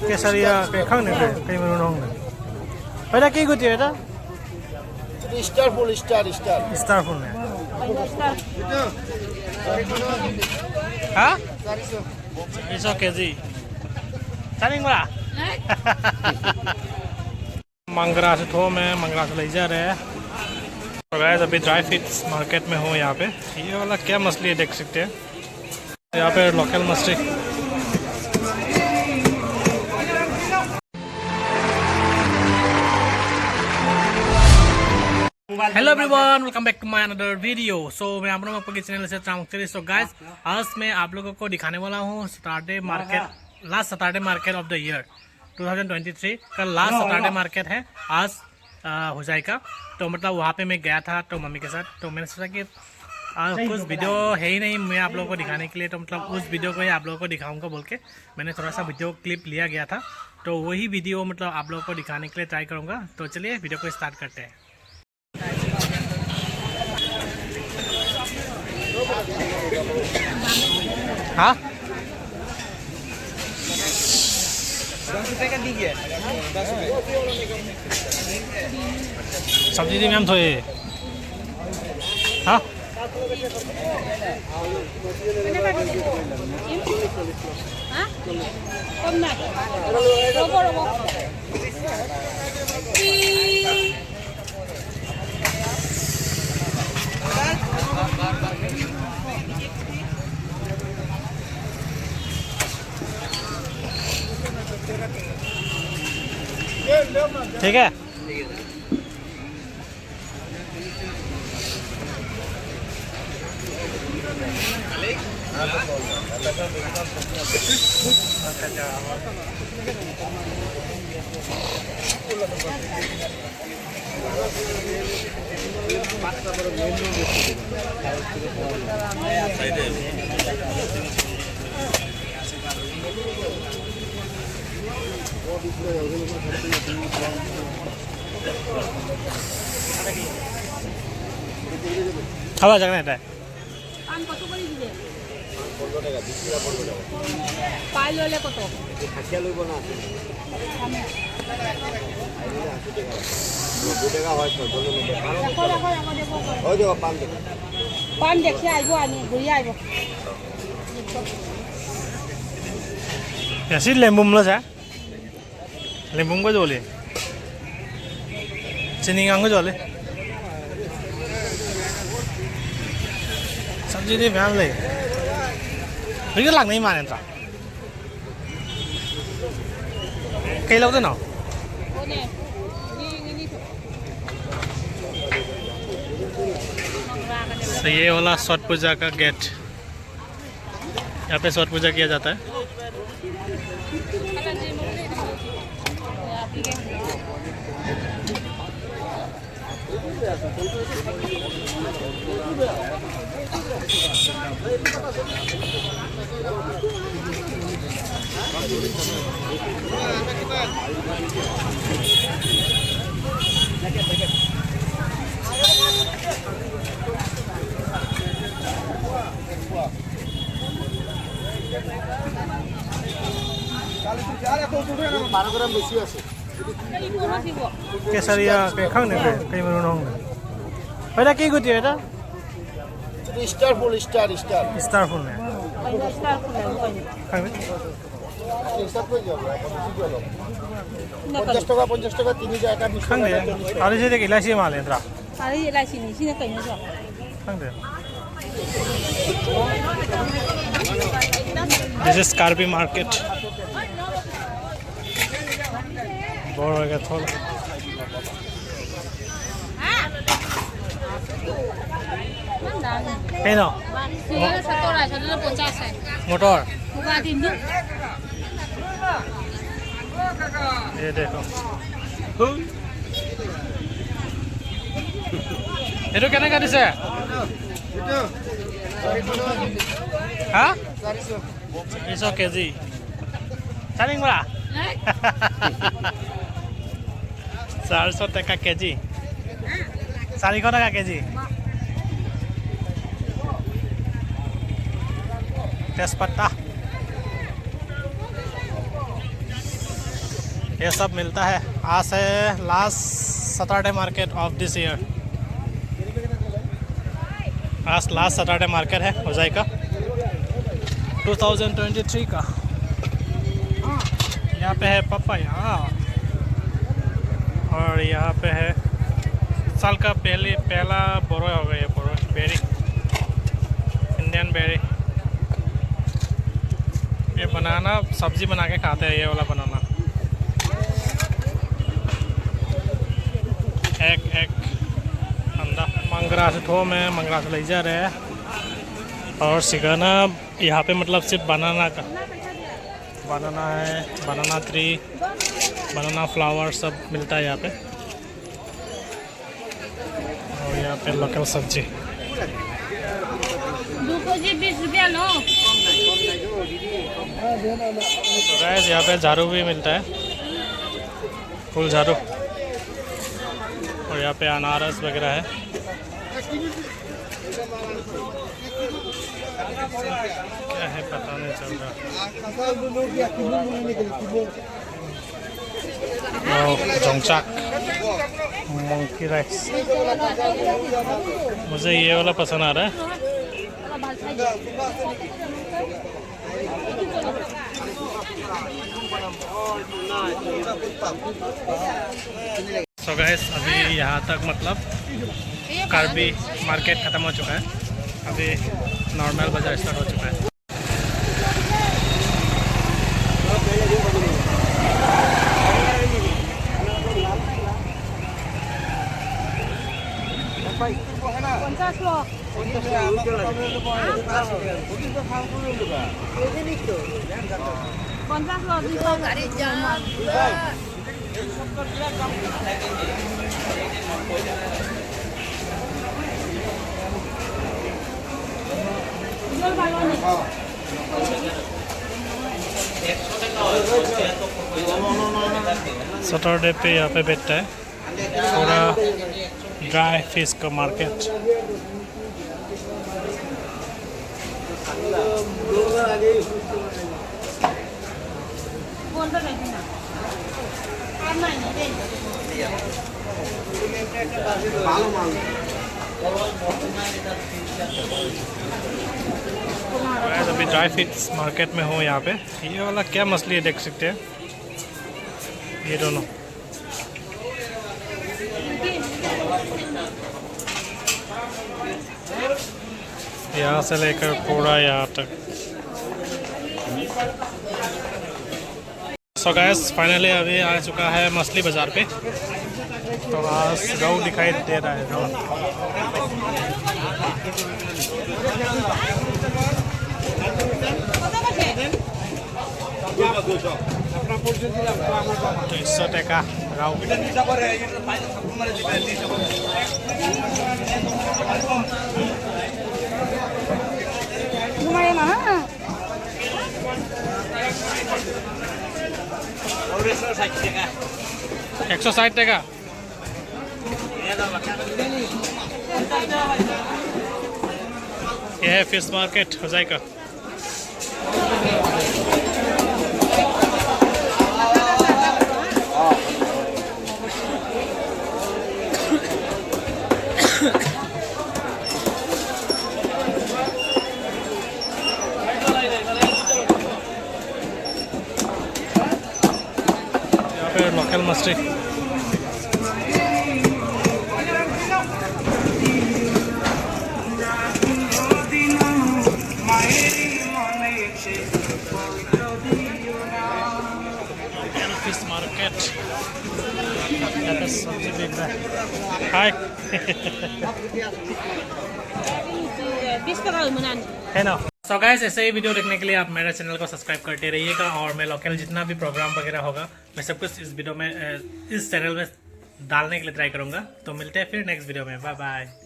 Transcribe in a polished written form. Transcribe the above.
केसरिया कई खाने पे कई मनु नोंग बेटा की गुती बेटा star full star star full ने हाँ 200 केजी चालिंग बड़ा मंगरा से थो में मंगरा से ले जा रहे हैं तो गाइस अभी ड्राई फिश मार्केट में हूँ यहाँ पे ये वाला क्या मछली है देख सकते हैं यहाँ पे लोकल मछली hello everyone welcome back to my another video. So मैं आप लोगों को चैनल से सो गाइस आज मैं आप लोगों को दिखाने वाला हूँ Saturday market last Saturday market of the year 2023 का लास्ट सैटरडे मार्केट है आज हो जाएगा। तो मतलब वहाँ पे मैं गया था तो मम्मी के साथ तो मैंने सोचा कि कुछ वीडियो है ही नहीं मैं आप लोगों को दिखाने के लिए तो मतलब उस वीडियो को ही आप लोगों को दिखाऊंगा बोल के मैंने थोड़ा सा वीडियो क्लिप लिया गया था तो वही वीडियो मतलब आप लोगों को दिखाने के लिए ट्राई करूँगा। तो चलिए वीडियो को स्टार्ट करते हैं। हाँ 10 रुपए का दीजिए 10 रुपए सब्जी दी मैम थोड़े हाँ ठीक है খাওয়া যাবে না এটা পান কত করে দিবে 15 টাকা 20 টাকা 15 টাকা পাই লইলে কত খাসিয়া লইব না 2 টাকা হয় তো বলুন ওই দেখো পান দেখি আইবো আনি ঘুরি আইবো ऐसी लेम्बुम लो सा लेम्बुम को जोले चीनी को जोले सब्जी दे भैन ले बिल्कुल लग नहीं माने था कई लोग तो ना तो ये वाला छठ पूजा का गेट यहाँ पे छठ पूजा किया जाता है। केसरिया कई खाने पे कई मनु नोंग बेटा की गुती बेटा स्टार फुल स्टार फुल ने पचास टका 3 टाका खांगे अरे से देख इलायची माल है अरे इलायची नहीं सीने कहीं ना खांगे this is Karbi market bore हो गया थोड़ा है ना मोटर ये देखो ये तो क्या कर दिसे हाँ 200 केजी चालिंग बड़ा 400 টাকা কেজি 400 টাকা কেজি तेजपत्ता ये सब मिलता है। आज है last Saturday market of this year. आज लास्ट सैटरडे मार्केट है होजाई का 2023 का। यहाँ पे है पपाया और यहाँ पे है साल का पहला बोरो हो गया, बोरो बेरी, इंडियन बेरी। ये बनाना सब्जी बना के खाते हैं, ये वाला बनाना। एक अंडा मंगरा से थो में मंगरा से ले जा रहे हैं। और सिगाना यहाँ पे मतलब सिर्फ बनाना का, बनाना है, बनाना ट्री, बनाना फ्लावर सब मिलता है यहाँ पे। और यहाँ पे लोकल सब्जी। 2 केजी 20 रुपया लो। तो गाइस यहाँ पे झाड़ू भी मिलता है, फुल झाड़ू। और यहाँ पे अनारस वगैरह है। क्या है पता नहीं चल रहा। जोंगचाक, मंकी राइस। मुझे ये वाला पसंद आ रहा है। सो गाइस अभी यहाँ तक मतलब कार्बी मार्केट ख़त्म हो चुका है। अभी नॉर्मल बाजार स्टार्ट हो चुका है। सैटरडे पे यहाँ पे बैठता है पूरा ड्राई फिश का मार्केट। अभी ड्राई फिश मार्केट में हूँ यहाँ पे। ये वाला क्या मछली है देख सकते हैं, ये दोनों। यहाँ से लेकर पूरा यहाँ तक। सो गाइस फाइनली अभी आ चुका है मछली बाज़ार पे। तो आज रोहू दिखाई दे रहा है, रोहू। तो 100 টাকা रोहू। একশো 60 টাকা। ये है फिश मार्केट होजाई का। यहाँ पे लोकल मछली। फिश मार्केट सब्जी बिक रहा है। हाय 20 টাকা হইমনান। है ना। सो गाइस ऐसे ही वीडियो देखने के लिए आप मेरे चैनल को सब्सक्राइब करते रहिएगा। और मैं लोकल जितना भी प्रोग्राम वगैरह होगा मैं सब कुछ इस वीडियो में, इस चैनल में डालने के लिए ट्राई करूँगा। तो मिलते हैं फिर नेक्स्ट वीडियो में। Bye bye.